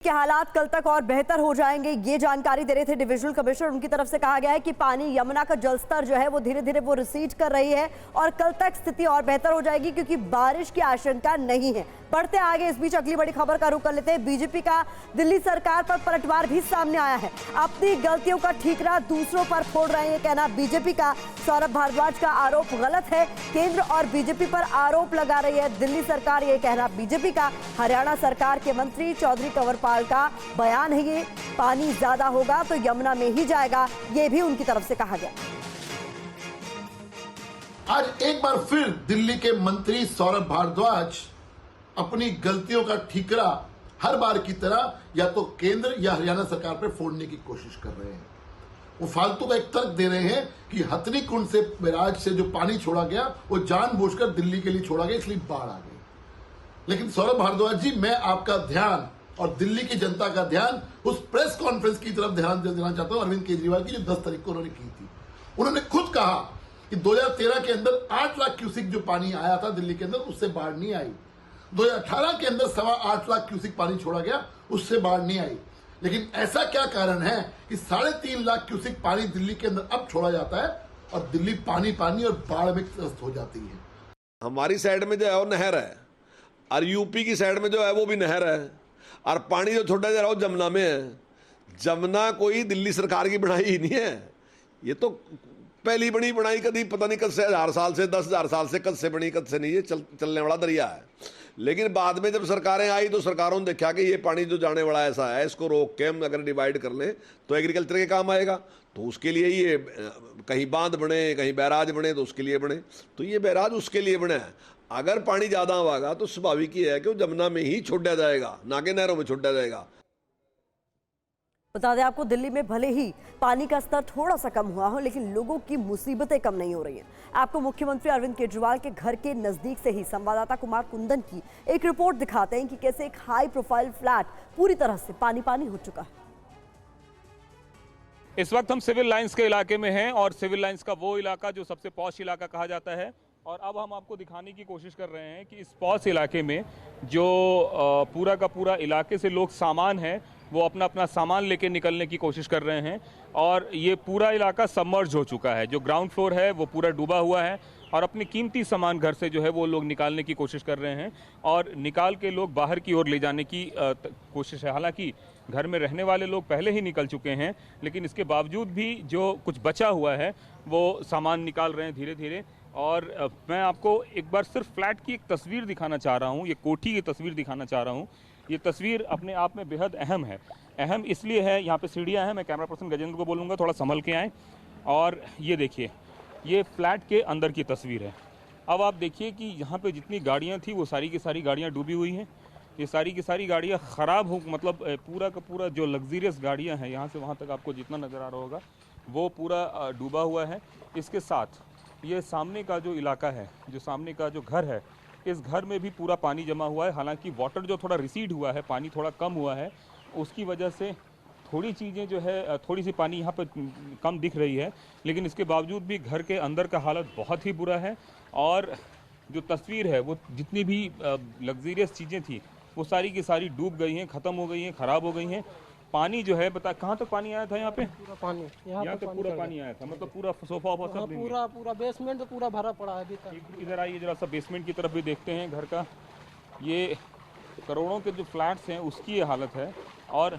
के हालात कल तक और बेहतर हो जाएंगे, ये जानकारी दे रहे थे डिविजनल कमिश्नर। उनकी तरफ से कहा गया है कि पानी यमुना का जलस्तर जो है वो धीरे धीरे वो रिसीड कर रही है और कल तक स्थिति और बेहतर हो जाएगी क्योंकि बारिश की आशंका नहीं है। बढ़ते आगे, इस बीच अगली बड़ी खबर का रुख कर लेते हैं। बीजेपी का दिल्ली सरकार पर पलटवार भी सामने आया है। अपनी गलतियों का ठीकरा दूसरों पर फोड़ रहे हैं, कहना बीजेपी का। सौरभ भारद्वाज का आरोप गलत है, केंद्र और बीजेपी पर आरोप लगा रही है दिल्ली सरकार, ये कहना बीजेपी का। हरियाणा सरकार के मंत्री चौधरी कंवरपाल का बयान है, ये पानी ज्यादा होगा तो यमुना में ही जाएगा, ये भी उनकी तरफ से कहा गया। आज एक बार फिर दिल्ली के मंत्री सौरभ भारद्वाज अपनी गलतियों का ठीकरा हर बार की तरह या तो केंद्र या हरियाणा सरकार पर फोड़ने की कोशिश कर रहे हैं। वो फालतू का एक तर्क दे रहे हैं कि हथनी कुंड से बैराज से जो पानी छोड़ा गया वो जानबूझकर दिल्ली के लिए छोड़ा गया, इसलिए बाढ़ आ गई। लेकिन सौरभ भारद्वाज जी, मैं आपका ध्यान और दिल्ली की जनता का ध्यान उस प्रेस कॉन्फ्रेंस की तरफ ध्यान देना चाहता हूं अरविंद केजरीवाल की, जो 10 तारीख को उन्होंने की थी। उन्होंने खुद कहा कि 2013 के अंदर 8 लाख क्यूसिक जो पानी आया था दिल्ली के अंदर, उससे बाढ़ नहीं आई। 2018 के अंदर 8.25 लाख क्यूसिक पानी छोड़ा गया, उससे बाढ़ नहीं आई। लेकिन ऐसा क्या कारण है कि 3.5 लाख क्यूसिक पानी दिल्ली के अंदर अब छोड़ा जाता है और दिल्ली पानी पानी और बाढ़ में ग्रस्त हो जाती है। हमारी साइड में जो है वो नहर है और यूपी की साइड में जो है वो भी नहर है और पानी जो छोड़ा जा रहा है वो जमुना में है। जमुना कोई दिल्ली सरकार की बनाई ही नहीं है, ये तो पहली बनी बनाई कभी पता नहीं कद से 1000 साल से 10,000 साल से कद से बनी कद से नहीं, ये चलने वाला दरिया है। लेकिन बाद में जब सरकारें आई तो सरकारों ने देखा कि ये पानी जो जाने वाला ऐसा है, इसको रोक के हम अगर डिवाइड कर लें तो एग्रीकल्चर के काम आएगा, तो उसके लिए ये कहीं बांध बने, कहीं बैराज बने तो उसके लिए बने, तो ये बैराज उसके लिए बने हैं। अगर पानी ज़्यादा होगा तो स्वाभाविक ही है कि वो जमुना में ही छोड़ा जाएगा, ना कि नहरों में छोड़ा जाएगा। बता दें आपको, दिल्ली में भले ही पानी का स्तर थोड़ा सा कम हुआ हो लेकिन लोगों की मुसीबतें कम नहीं हो रही हैं। आपको मुख्यमंत्री अरविंद केजरीवाल के घर के नजदीक से ही संवाददाता कुमार कुंदन की एक रिपोर्ट दिखाते हैं कि कैसे एक हाई प्रोफाइल फ्लैट पूरी तरह से पानी पानी हो चुका है। इस वक्त हम सिविल लाइंस के इलाके में हैं और सिविल लाइंस का वो इलाका जो सबसे पॉश इलाका कहा जाता है। और अब हम आपको दिखाने की कोशिश कर रहे हैं कि इस पॉश इलाके में जो पूरा का पूरा इलाके से लोग सामान है वो अपना अपना सामान लेके निकलने की कोशिश कर रहे हैं और ये पूरा इलाका सबमर्ज हो चुका है। जो ग्राउंड फ्लोर है वो पूरा डूबा हुआ है और अपने कीमती सामान घर से जो है वो लोग निकालने की कोशिश कर रहे हैं और निकाल के लोग बाहर की ओर ले जाने की कोशिश है। हालांकि घर में रहने वाले लोग पहले ही निकल चुके हैं, लेकिन इसके बावजूद भी जो कुछ बचा हुआ है वो सामान निकाल रहे हैं धीरे धीरे। और मैं आपको एक बार सिर्फ फ्लैट की एक तस्वीर दिखाना चाह रहा हूँ, ये कोठी की तस्वीर दिखाना चाह रहा हूँ। ये तस्वीर अपने आप में बेहद अहम है। अहम इसलिए है, यहाँ पे सीढ़ियाँ हैं, मैं कैमरा पर्सन गजेंद्र को बोलूँगा थोड़ा संभल के आएँ। और ये देखिए, ये फ्लैट के अंदर की तस्वीर है। अब आप देखिए कि यहाँ पे जितनी गाड़ियाँ थी वो सारी की सारी गाड़ियाँ डूबी हुई हैं। ये सारी की सारी गाड़ियाँ ख़राब हो, मतलब पूरा का पूरा जो लग्जीरियस गाड़ियाँ हैं यहाँ से वहाँ तक आपको जितना नज़र आ रहा होगा वो पूरा डूबा हुआ है। इसके साथ ये सामने का जो इलाका है, जो सामने का जो घर है, इस घर में भी पूरा पानी जमा हुआ है। हालांकि वाटर जो थोड़ा रिसीड हुआ है, पानी थोड़ा कम हुआ है, उसकी वजह से थोड़ी चीज़ें जो है, थोड़ी सी पानी यहाँ पर कम दिख रही है, लेकिन इसके बावजूद भी घर के अंदर का हालत बहुत ही बुरा है। और जो तस्वीर है वो जितनी भी लग्जीरियस चीज़ें थी वो सारी की सारी डूब गई हैं, ख़त्म हो गई हैं, ख़राब हो गई हैं। पानी जो है, बता कहाँ तक पानी आया था यहाँ पे? पूरा पानी यहाँ तक पूरा पानी आया था, मतलब पूरा सोफा वोफा सब पूरा बेसमेंट तो पूरा भरा पड़ा है अभी तक। इधर आइए जरा सा, बेसमेंट की तरफ भी देखते हैं घर का। ये करोड़ों के जो फ्लैट्स हैं उसकी ये हालत है। और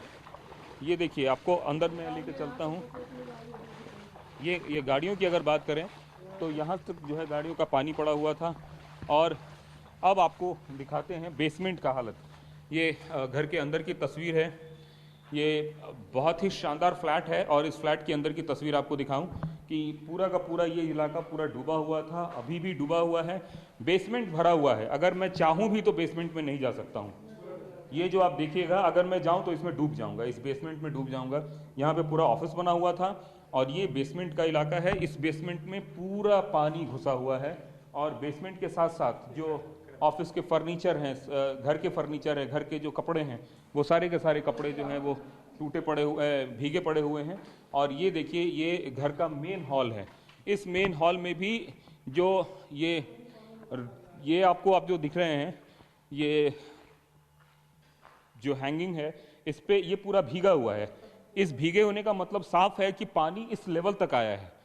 ये देखिए, आपको अंदर में लेके चलता हूँ। ये गाड़ियों की अगर बात करें तो यहाँ तक जो है गाड़ियों का पानी पड़ा हुआ था। और अब आपको दिखाते हैं बेसमेंट का हालत। ये घर के अंदर की तस्वीर है। ये बहुत ही शानदार फ्लैट है और इस फ्लैट के अंदर की तस्वीर आपको दिखाऊं कि पूरा का पूरा ये इलाका पूरा डूबा हुआ था, अभी भी डूबा हुआ है। बेसमेंट भरा हुआ है, अगर मैं चाहूँ भी तो बेसमेंट में नहीं जा सकता हूँ। ये जो आप देखिएगा, अगर मैं जाऊँ तो इसमें डूब जाऊँगा, इस बेसमेंट में डूब जाऊँगा। यहाँ पे पूरा ऑफिस बना हुआ था और ये बेसमेंट का इलाका है। इस बेसमेंट में पूरा पानी घुसा हुआ है और बेसमेंट के साथ साथ जो ऑफिस के फर्नीचर हैं, घर के फर्नीचर है, घर के जो कपड़े हैं, वो सारे के सारे कपड़े जो हैं वो टूटे पड़े हुए, भीगे पड़े हुए हैं। और ये देखिए, ये घर का मेन हॉल है। इस मेन हॉल में भी जो ये आपको आप जो दिख रहे हैं, ये जो हैंगिंग है इस पे ये पूरा भीगा हुआ है। इस भीगे होने का मतलब साफ है कि पानी इस लेवल तक आया है।